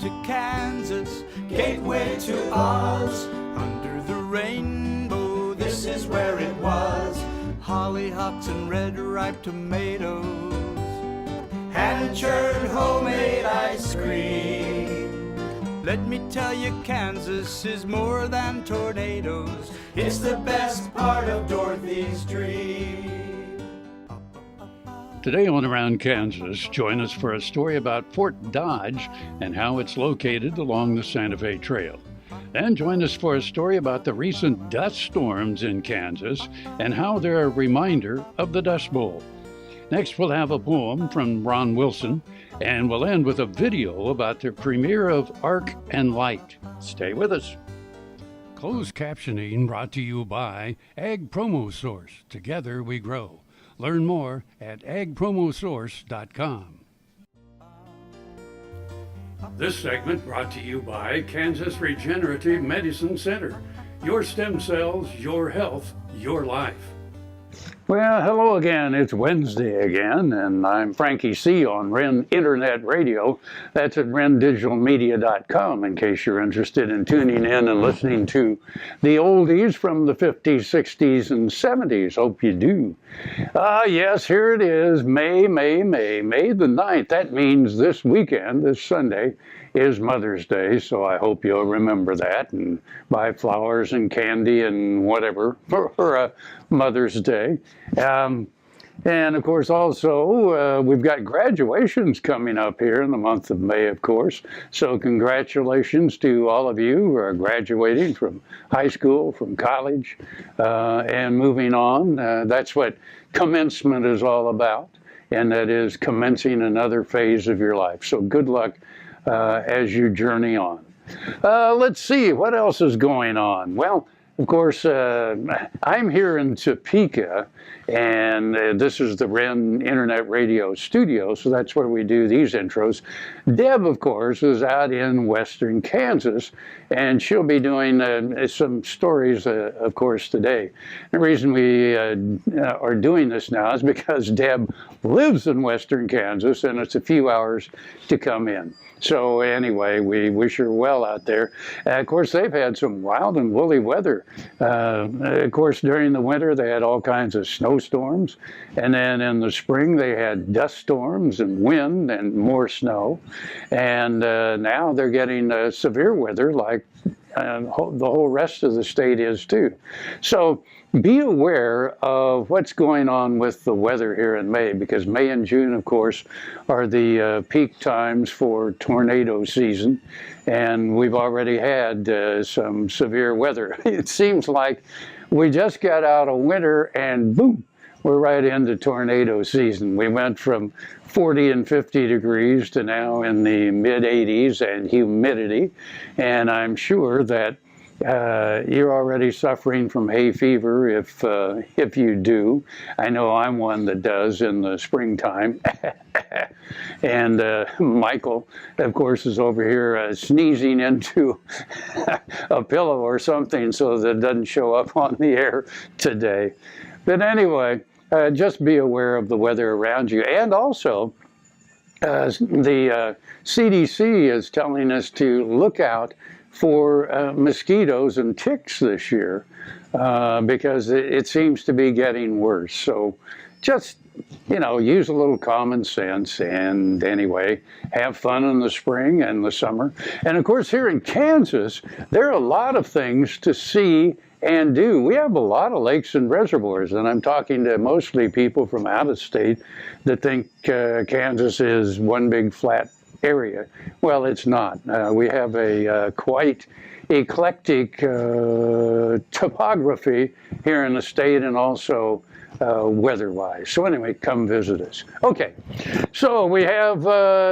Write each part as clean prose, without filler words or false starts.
to Kansas, gateway to Oz. Under the rainbow, this is where it was. Hollyhocks and red ripe tomatoes, hand-churned homemade ice cream. Let me tell you, Kansas is more than tornadoes. It's the best part of Dorothy's dream. Today on Around Kansas, join us for a story about Fort Dodge and how it's located along the Santa Fe Trail. Then join us for a story about the recent dust storms in Kansas and how they're a reminder of the Dust Bowl. Next, we'll have a poem from Ron Wilson, and we'll end with a video about the premiere of Arc and Light. Stay with us. Closed captioning brought to you by Ag Promo Source. Together we grow. Learn more at agpromosource.com. This segment brought to you by Kansas Regenerative Medicine Center. Your stem cells, your health, your life. Well, hello again. It's Wednesday again, and I'm Frankie C. on Ren Internet Radio. That's at rendigitalmedia.com in case you're interested in tuning in and listening to the oldies from the 50s, 60s, and 70s. Hope you do. Yes, here it is, May the 9th. That means this weekend, this Sunday, is Mother's Day, so I hope you'll remember that and buy flowers and candy and whatever for Mother's Day. And of course also we've got graduations coming up here in the month of May, of course. So congratulations to all of you who are graduating from high school, from college, and moving on. That's what commencement is all about, and that is commencing another phase of your life. So good luck as you journey on. Let's see, what else is going on? Well, of course, I'm here in Topeka, and this is the Ren Internet Radio studio, so that's where we do these intros. Deb, of course, is out in western Kansas, and she'll be doing some stories, of course, today. The reason we are doing this now is because Deb lives in western Kansas, and it's a few hours to come in. So anyway, we wish her well out there. Of course, they've had some wild and woolly weather. Of course, during the winter, they had all kinds of snowstorms. And then in the spring, they had dust storms and wind and more snow. And now they're getting severe weather like the whole rest of the state is too. So be aware of what's going on with the weather here in May, because May and June, of course, are the peak times for tornado season, and we've already had some severe weather. It seems like we just got out of winter and boom, we're right into tornado season. We went from 40 and 50 degrees to now in the mid 80s and humidity, and I'm sure that you're already suffering from hay fever if you do. I know I'm one that does in the springtime. And Michael, of course, is over here sneezing into a pillow or something so that it doesn't show up on the air today. But anyway, just be aware of the weather around you. And also, the CDC is telling us to look out for mosquitoes and ticks this year because it seems to be getting worse. So just, use a little common sense, and anyway, have fun in the spring and the summer. And of course, here in Kansas, there are a lot of things to see and do. We have a lot of lakes and reservoirs, and I'm talking to mostly people from out of state that think Kansas is one big flat area. Well, it's not. We have a quite eclectic topography here in the state, and also weather-wise. So anyway, come visit us. Okay, so we have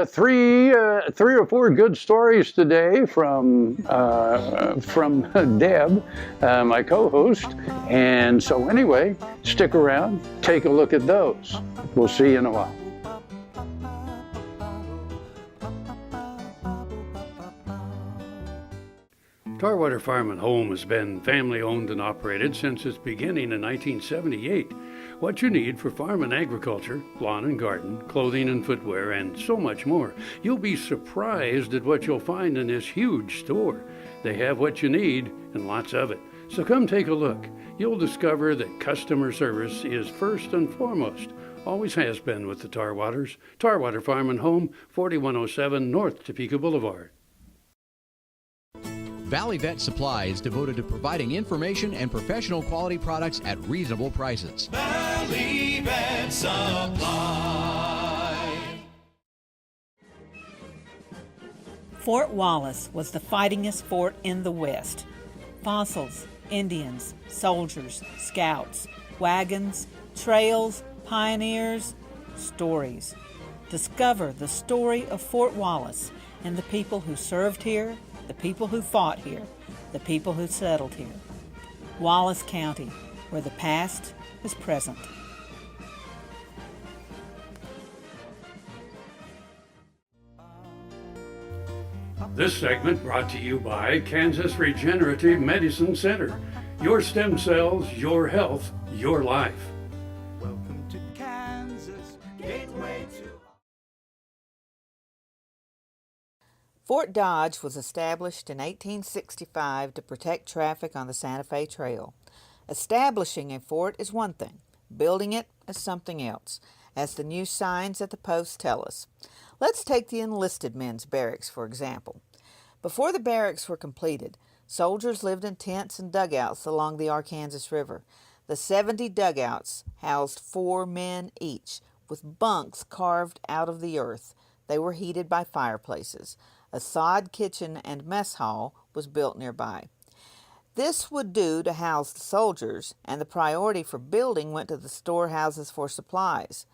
three or four good stories today from Deb, my co-host. And so anyway, stick around, take a look at those. We'll see you in a while. Tarwater Farm and Home has been family-owned and operated since its beginning in 1978. What you need for farm and agriculture, lawn and garden, clothing and footwear, and so much more. You'll be surprised at what you'll find in this huge store. They have what you need and lots of it. So come take a look. You'll discover that customer service is first and foremost. Always has been with the Tarwaters. Tarwater Farm and Home, 4107 North Topeka Boulevard. Valley Vet Supply is devoted to providing information and professional quality products at reasonable prices. Valley Vet Supply. Fort Wallace was the fightingest fort in the West. Fossils, Indians, soldiers, scouts, wagons, trails, pioneers, stories. Discover the story of Fort Wallace and the people who served here, the people who fought here, the people who settled here. Wallace County, where the past is present. This segment brought to you by Kansas Regenerative Medicine Center. Your stem cells, your health, your life. Welcome to Kansas, gateway to... Fort Dodge was established in 1865 to protect traffic on the Santa Fe Trail. Establishing a fort is one thing, building it is something else, as the new signs at the posts tell us. Let's take the enlisted men's barracks, for example. Before the barracks were completed, soldiers lived in tents and dugouts along the Arkansas River. The 70 dugouts housed 4 men each, with bunks carved out of the earth. They were heated by fireplaces. A sod kitchen and mess hall was built nearby. This would do to house the soldiers, and the priority for building went to the storehouses for supplies.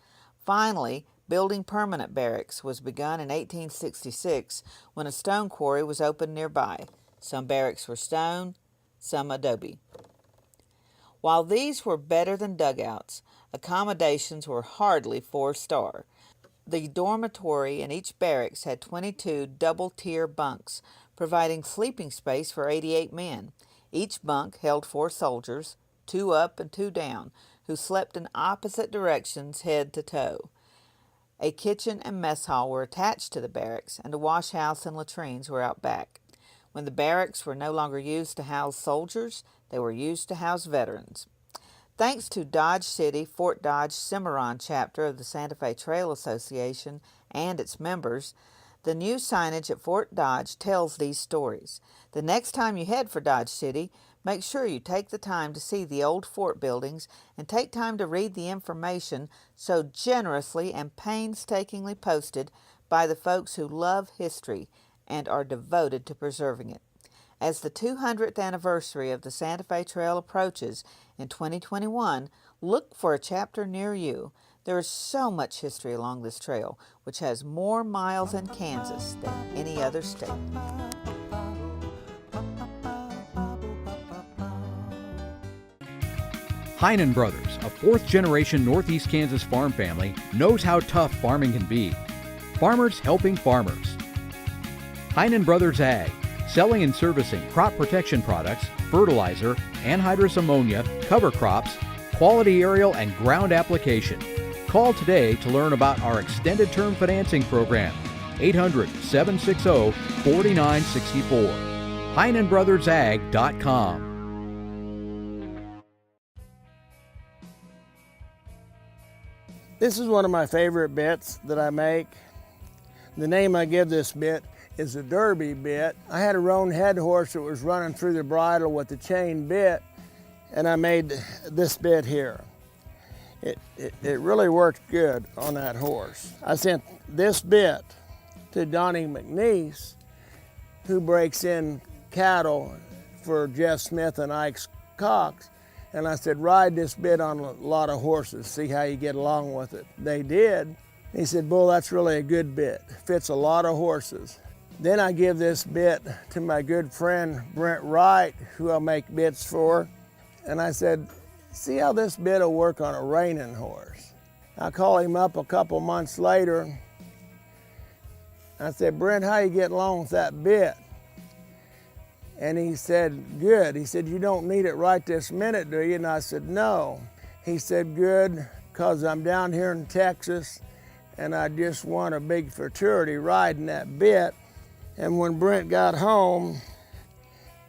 Finally, building permanent barracks was begun in 1866 when a stone quarry was opened nearby. Some barracks were stone, some adobe. While these were better than dugouts, accommodations were hardly 4-star. The dormitory in each barracks had 22 double-tier bunks, providing sleeping space for 88 men. Each bunk held 4 soldiers, 2 up and 2 down, who slept in opposite directions head to toe. A kitchen and mess hall were attached to the barracks, and a wash house and latrines were out back. When the barracks were no longer used to house soldiers, they were used to house veterans. Thanks to Dodge City, Fort Dodge Cimarron chapter of the Santa Fe Trail Association and its members, the new signage at Fort Dodge tells these stories. The next time you head for Dodge City, make sure you take the time to see the old fort buildings and take time to read the information so generously and painstakingly posted by the folks who love history and are devoted to preserving it. As the 200th anniversary of the Santa Fe Trail approaches in 2021, look for a chapter near you. There is so much history along this trail, which has more miles in Kansas than any other state. Heinen Brothers, a 4th-generation Northeast Kansas farm family, knows how tough farming can be. Farmers helping farmers. Heinen Brothers Ag, selling and servicing crop protection products, fertilizer, anhydrous ammonia, cover crops, quality aerial and ground application. Call today to learn about our extended term financing program, 800-760-4964. HeinenBrothersAg.com. This is one of my favorite bits that I make. The name I give this bit is the Derby bit. I had a roan head horse that was running through the bridle with the chain bit, and I made this bit here. It really worked good on that horse. I sent this bit to Donnie McNeese, who breaks in cattle for Jeff Smith and Ike Cox, and I said, ride this bit on a lot of horses, see how you get along with it. They did. He said, Bull, that's really a good bit. Fits a lot of horses. Then I give this bit to my good friend Brent Wright, who I make bits for, and I said, see how this bit will work on a reining horse. I call him up a couple months later. I said, Brent, how you getting along with that bit? And he said, good. He said, you don't need it right this minute, do you? And I said, no. He said, good, because I'm down here in Texas and I just won a big fraternity riding that bit. And when Brent got home,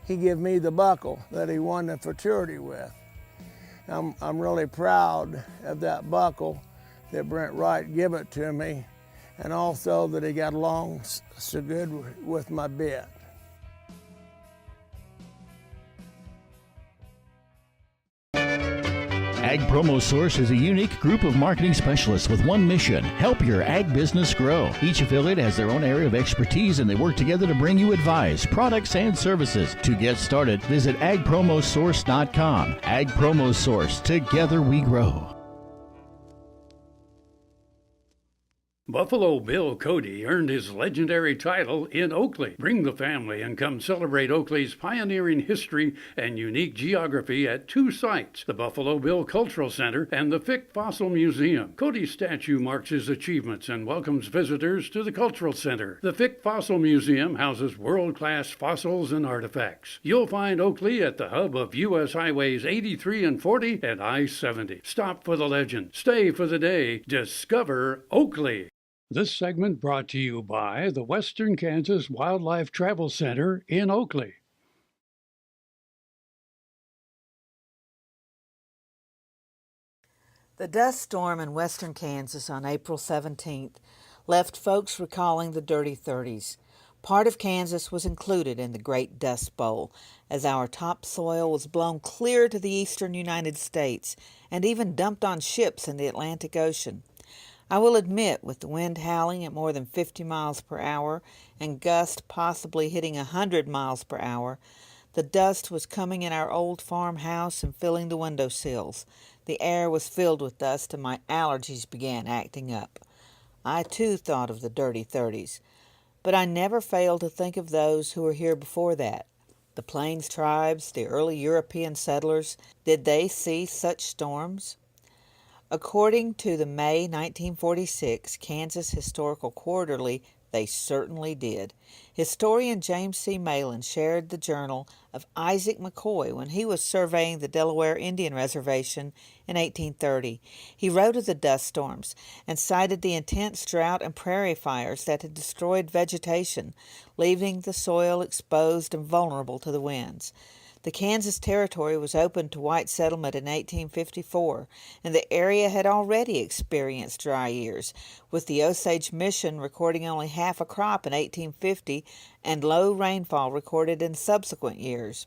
he gave me the buckle that he won the fraternity with. I'm really proud of that buckle that Brent Wright gave it to me, and also that he got along so good with my bit. Ag Promo Source is a unique group of marketing specialists with one mission: help your ag business grow. Each affiliate has their own area of expertise, and they work together to bring you advice, products, and services. To get started, visit agpromosource.com. Ag Promo Source. Together we grow. Buffalo Bill Cody earned his legendary title in Oakley. Bring the family and come celebrate Oakley's pioneering history and unique geography at two sites, the Buffalo Bill Cultural Center and the Fick Fossil Museum. Cody's statue marks his achievements and welcomes visitors to the Cultural Center. The Fick Fossil Museum houses world-class fossils and artifacts. You'll find Oakley at the hub of U.S. Highways 83 and 40 and I-70. Stop for the legend. Stay for the day. Discover Oakley. This segment brought to you by the Western Kansas Wildlife Travel Center in Oakley. The dust storm in western Kansas on April 17th left folks recalling the dirty 30s. Part of Kansas was included in the Great Dust Bowl, as our topsoil was blown clear to the eastern United States and even dumped on ships in the Atlantic Ocean. I will admit, with the wind howling at more than 50 miles per hour and gusts possibly hitting 100 miles per hour, the dust was coming in our old farmhouse and filling the windowsills. The air was filled with dust and my allergies began acting up. I too thought of the dirty 30s, but I never failed to think of those who were here before that. The Plains tribes, the early European settlers, did they see such storms? According to the May 1946 Kansas Historical Quarterly, they certainly did. Historian James C. Malin shared the journal of Isaac McCoy when he was surveying the Delaware Indian Reservation in 1830. He wrote of the dust storms and cited the intense drought and prairie fires that had destroyed vegetation, leaving the soil exposed and vulnerable to the winds. The Kansas Territory was opened to white settlement in 1854, and the area had already experienced dry years, with the Osage Mission recording only half a crop in 1850 and low rainfall recorded in subsequent years.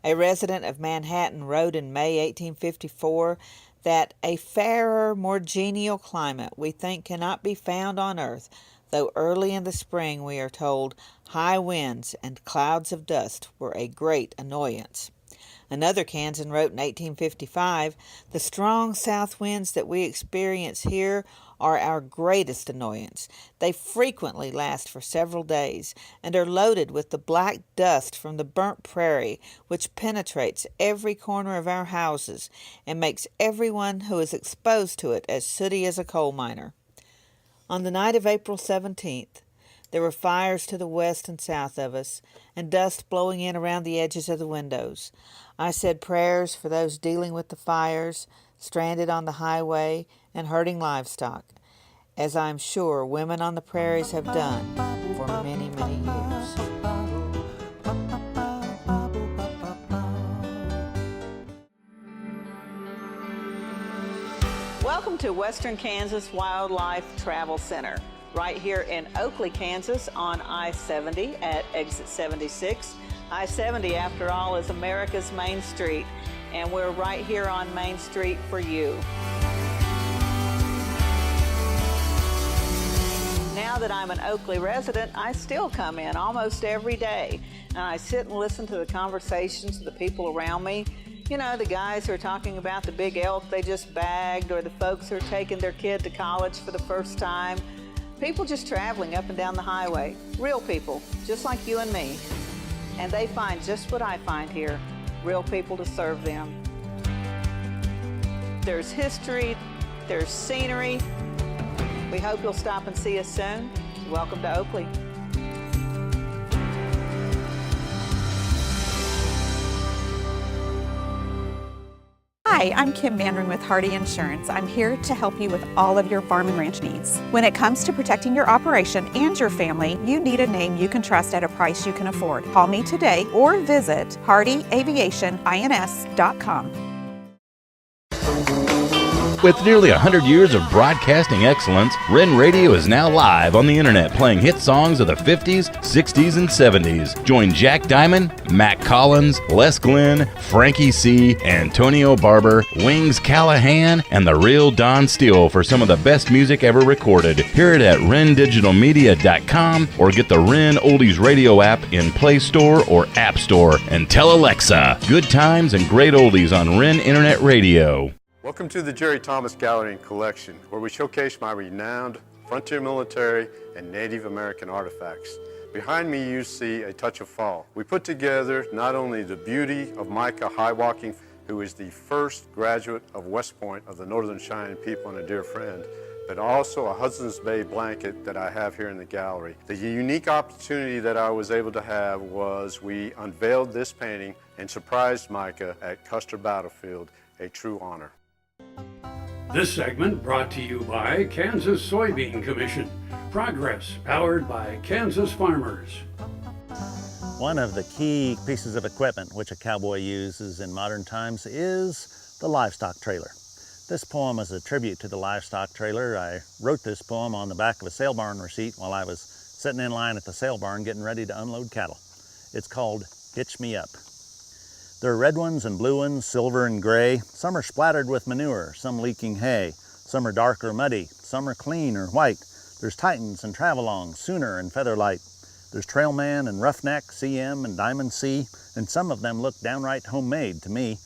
A resident of Manhattan wrote in May 1854 that a fairer, more genial climate we think cannot be found on earth, though early in the spring, we are told, high winds and clouds of dust were a great annoyance. Another Kansan wrote in 1855, the strong south winds that we experience here are our greatest annoyance. They frequently last for several days and are loaded with the black dust from the burnt prairie, which penetrates every corner of our houses and makes everyone who is exposed to it as sooty as a coal miner. On the night of April 17th, there were fires to the west and south of us, and dust blowing in around the edges of the windows. I said prayers for those dealing with the fires, stranded on the highway, and hurting livestock, as I'm sure women on the prairies have done for many, many years. Welcome to Western Kansas Wildlife Travel Center, right here in Oakley, Kansas on I-70 at exit 76. I-70, after all, is America's Main Street, and we're right here on Main Street for you. Now that I'm an Oakley resident, I still come in almost every day, and I sit and listen to the conversations of the people around me. You know, the guys who are talking about the big elk they just bagged, or the folks who are taking their kid to college for the first time. People just traveling up and down the highway. Real people, just like you and me. And they find just what I find here, real people to serve them. There's history, there's scenery. We hope you'll stop and see us soon. Welcome to Oakley. Hi, I'm Kim Mandarin with Hardy Insurance. I'm here to help you with all of your farm and ranch needs. When it comes to protecting your operation and your family, you need a name you can trust at a price you can afford. Call me today or visit hardyaviationins.com. With nearly 100 years of broadcasting excellence, Ren Radio is now live on the internet playing hit songs of the 50s, 60s, and 70s. Join Jack Diamond, Mac Collins, Les Glenn, Frankie C., Antonio Barber, Wings Callahan, and the real Don Steele for some of the best music ever recorded. Hear it at rendigitalmedia.com or get the Ren Oldies Radio app in Play Store or App Store and tell Alexa, good times and great oldies on Ren Internet Radio. Welcome to the Jerry Thomas Gallery and Collection, where we showcase my renowned frontier military and Native American artifacts. Behind me you see a touch of fall. We put together not only the beauty of Micah Highwalking, who is the first graduate of West Point of the Northern Cheyenne people and a dear friend, but also a Hudson's Bay blanket that I have here in the gallery. The unique opportunity that I was able to have was we unveiled this painting and surprised Micah at Custer Battlefield, a true honor. This segment brought to you by Kansas Soybean Commission. Progress powered by Kansas farmers. One of the key pieces of equipment which a cowboy uses in modern times is the livestock trailer. This poem is a tribute to the livestock trailer. I wrote this poem on the back of a sale barn receipt while I was sitting in line at the sale barn getting ready to unload cattle. It's called Hitch Me Up. There are red ones and blue ones, silver and gray. Some are splattered with manure, some leaking hay. Some are dark or muddy, some are clean or white. There's Titans and Travelongs, Sooner and Featherlight. There's Trailman and Roughneck, CM and Diamond C, and some of them look downright homemade to me.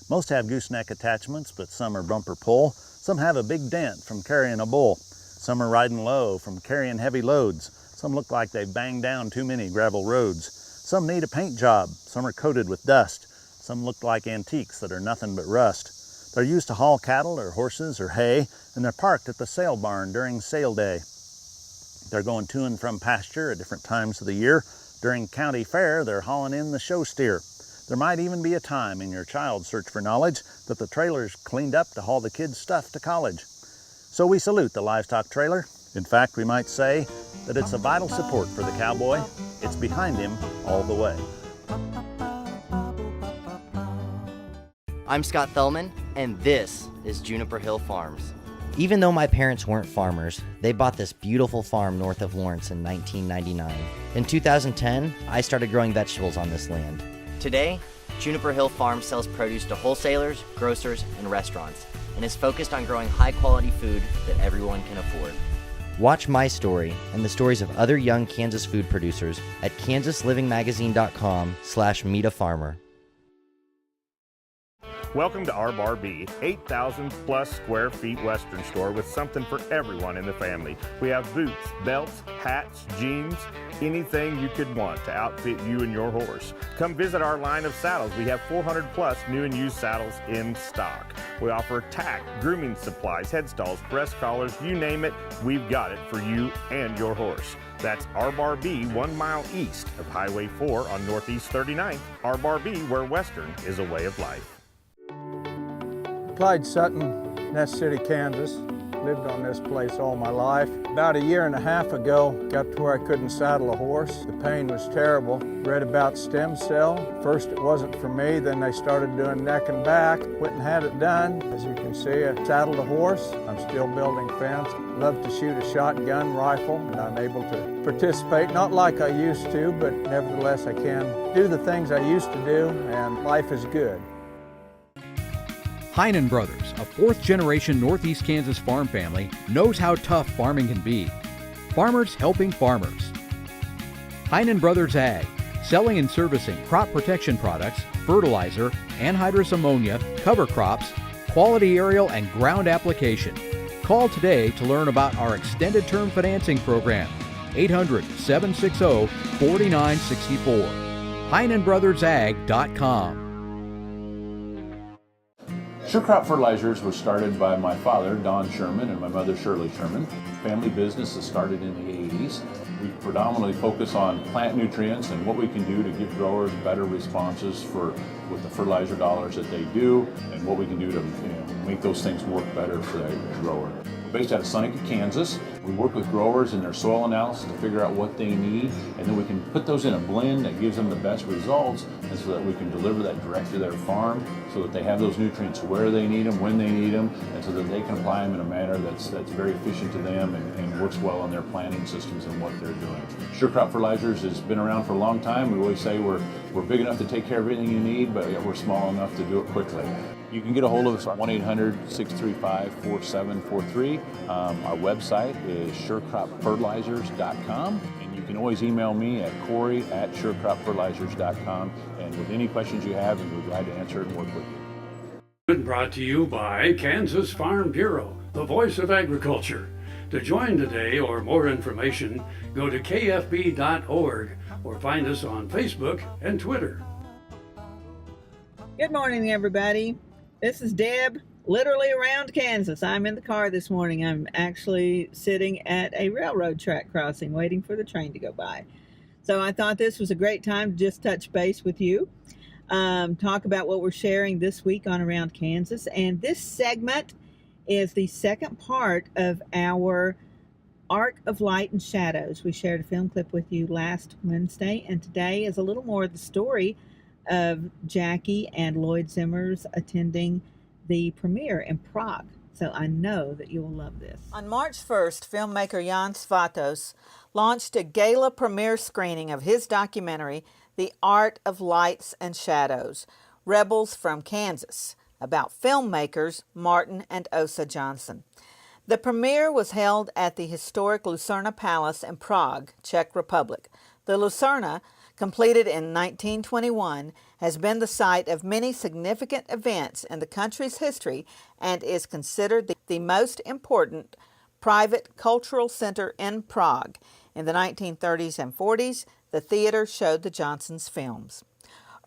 Most have gooseneck attachments, but some are bumper pull. Some have a big dent from carrying a bull. Some are riding low from carrying heavy loads. Some look like they've banged down too many gravel roads. Some need a paint job, some are coated with dust. Some look like antiques that are nothing but rust. They're used to haul cattle or horses or hay, and they're parked at the sale barn during sale day. They're going to and from pasture at different times of the year. During county fair, they're hauling in the show steer. There might even be a time in your child's search for knowledge that the trailer's cleaned up to haul the kids' stuff to college. So we salute the livestock trailer. In fact, we might say that it's a vital support for the cowboy. It's behind him all the way. I'm Scott Thellman, and this is Juniper Hill Farms. Even though my parents weren't farmers, they bought this beautiful farm north of Lawrence in 1999. In 2010, I started growing vegetables on this land. Today, Juniper Hill Farms sells produce to wholesalers, grocers, and restaurants, and is focused on growing high-quality food that everyone can afford. Watch my story and the stories of other young Kansas food producers at kansaslivingmagazine.com/meetafarmer. Welcome to our Bar B, 8,000 plus square feet Western store with something for everyone in the family. We have boots, belts, hats, jeans, anything you could want to outfit you and your horse. Come visit our line of saddles. We have 400 plus new and used saddles in stock. We offer tack, grooming supplies, headstalls, breast collars, you name it, we've got it for you and your horse. That's our Bar B, 1 mile east of Highway 4 on Northeast 39th. Our Bar B, where Western is a way of life. Clyde Sutton, Ness City, Kansas. Lived on this place all my life. About a year and a half ago, got to where I couldn't saddle a horse. The pain was terrible. Read about stem cell. First it wasn't for me, then they started doing neck and back. Went and had it done. As you can see, I saddled a horse. I'm still building fence. Love to shoot a shotgun rifle, and I'm able to participate, not like I used to, but nevertheless I can do the things I used to do, and life is good. Heinen Brothers, a fourth-generation Northeast Kansas farm family, knows how tough farming can be. Farmers helping farmers. Heinen Brothers Ag, selling and servicing crop protection products, fertilizer, anhydrous ammonia, cover crops, quality aerial and ground application. Call today to learn about our extended term financing program. 800-760-4964. HeinenBrothersAg.com. Sure Crop Fertilizers was started by my father, Don Sherman, and my mother, Shirley Sherman. Family business that started in the 80s. We predominantly focus on plant nutrients and what we can do to give growers better responses with the fertilizer dollars that they do, and what we can do to make those things work better for that grower. We're based out of Seneca, Kansas. We work with growers in their soil analysis to figure out what they need, and then we can put those in a blend that gives them the best results, and so that we can deliver that direct to their farm so that they have those nutrients where they need them, when they need them, and so that they can apply them in a manner that's very efficient to them and works well on their planting systems and what they're doing. SureCrop Fertilizers has been around for a long time. We always say we're big enough to take care of everything you need, but we're small enough to do it quickly. You can get a hold of us at 1-800-635-4743. Our website is surecropfertilizers.com, and you can always email me at Corey@surecropfertilizers.com, and with any questions you have, we'll be glad to answer and work with you. Brought to you by Kansas Farm Bureau, the voice of agriculture. To join today or more information, go to kfb.org or find us on Facebook and Twitter. Good morning, everybody. This is Deb, literally around Kansas. I'm in the car this morning. I'm actually sitting at a railroad track crossing, waiting for the train to go by. So I thought this was a great time to just touch base with you, talk about what we're sharing this week on Around Kansas. And this segment is the second part of our Arc of Light and Shadows. We shared a film clip with you last Wednesday, and today is a little more of the story of Jackie and Lloyd Zimmer's attending the premiere in Prague. So I know that you will love this. On March 1st, filmmaker Jan Svatos launched a gala premiere screening of his documentary, The Art of Lights and Shadows, Rebels from Kansas, about filmmakers Martin and Osa Johnson. The premiere was held at the historic Lucerna Palace in Prague, Czech Republic. The Lucerna, completed in 1921, has been the site of many significant events in the country's history and is considered the most important private cultural center in Prague. In the 1930s and 40s, the theater showed the Johnsons' films.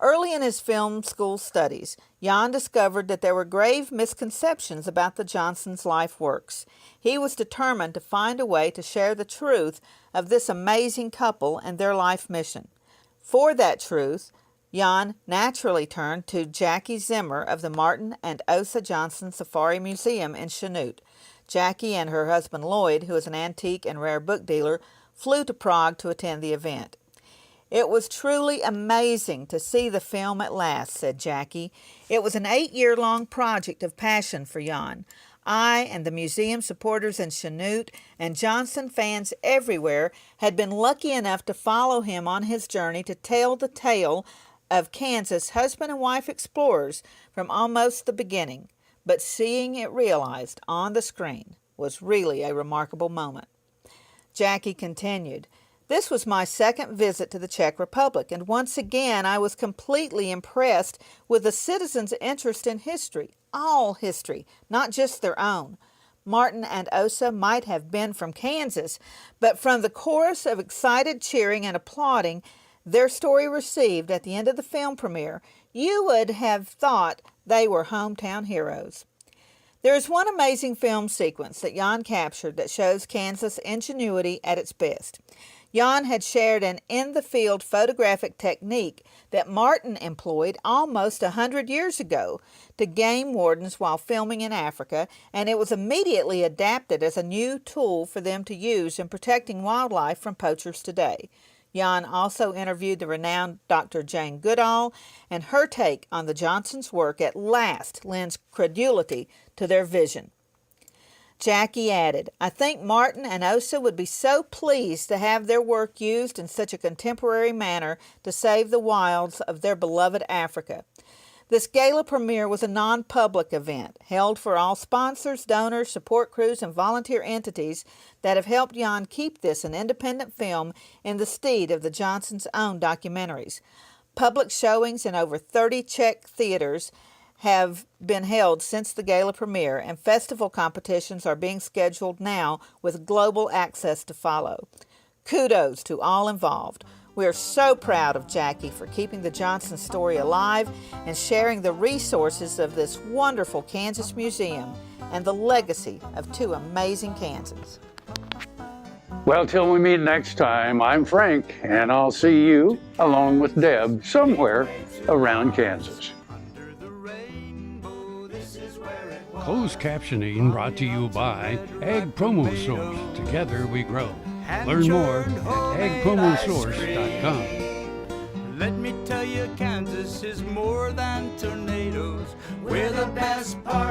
Early in his film school studies, Jan discovered that there were grave misconceptions about the Johnsons' life works. He was determined to find a way to share the truth of this amazing couple and their life mission. For that truth, Jan naturally turned to Jackie Zimmer of the Martin and Osa Johnson Safari Museum in Chanut. Jackie and her husband Lloyd, who is an antique and rare book dealer, flew to Prague to attend the event. "It was truly amazing to see the film at last," said Jackie. "It was an 8-year-long project of passion for Jan. I and the museum supporters in Chanut and Johnson fans everywhere had been lucky enough to follow him on his journey to tell the tale of Kansas husband and wife explorers from almost the beginning. But seeing it realized on the screen was really a remarkable moment." Jackie continued, "This was my second visit to the Czech Republic, and once again I was completely impressed with the citizens' interest in history, all history, not just their own. Martin and Osa might have been from Kansas, but from the chorus of excited cheering and applauding their story received at the end of the film premiere, you would have thought they were hometown heroes." There is one amazing film sequence that Jan captured that shows Kansas ingenuity at its best. Jan had shared an in-the-field photographic technique that Martin employed almost 100 years ago to game wardens while filming in Africa, and it was immediately adapted as a new tool for them to use in protecting wildlife from poachers today. Jan also interviewed the renowned Dr. Jane Goodall, and her take on the Johnsons' work at last lends credulity to their vision. Jackie added, "I think Martin and Osa would be so pleased to have their work used in such a contemporary manner to save the wilds of their beloved Africa." This gala premiere was a non-public event held for all sponsors, donors, support crews, and volunteer entities that have helped Jan keep this an independent film in the stead of the Johnsons' own documentaries. Public showings in over 30 Czech theaters have been held since the gala premiere, and festival competitions are being scheduled now with global access to follow. Kudos to all involved. We are so proud of Jackie for keeping the Johnson story alive and sharing the resources of this wonderful Kansas museum and the legacy of two amazing Kansans. Well, till we meet next time, I'm Frank, and I'll see you, along with Deb, somewhere around Kansas. Closed captioning brought to you by Ag Promo Source. Together we grow. Learn more at agpromosource.com. Let me tell you, Kansas is more than tornadoes. We're the best part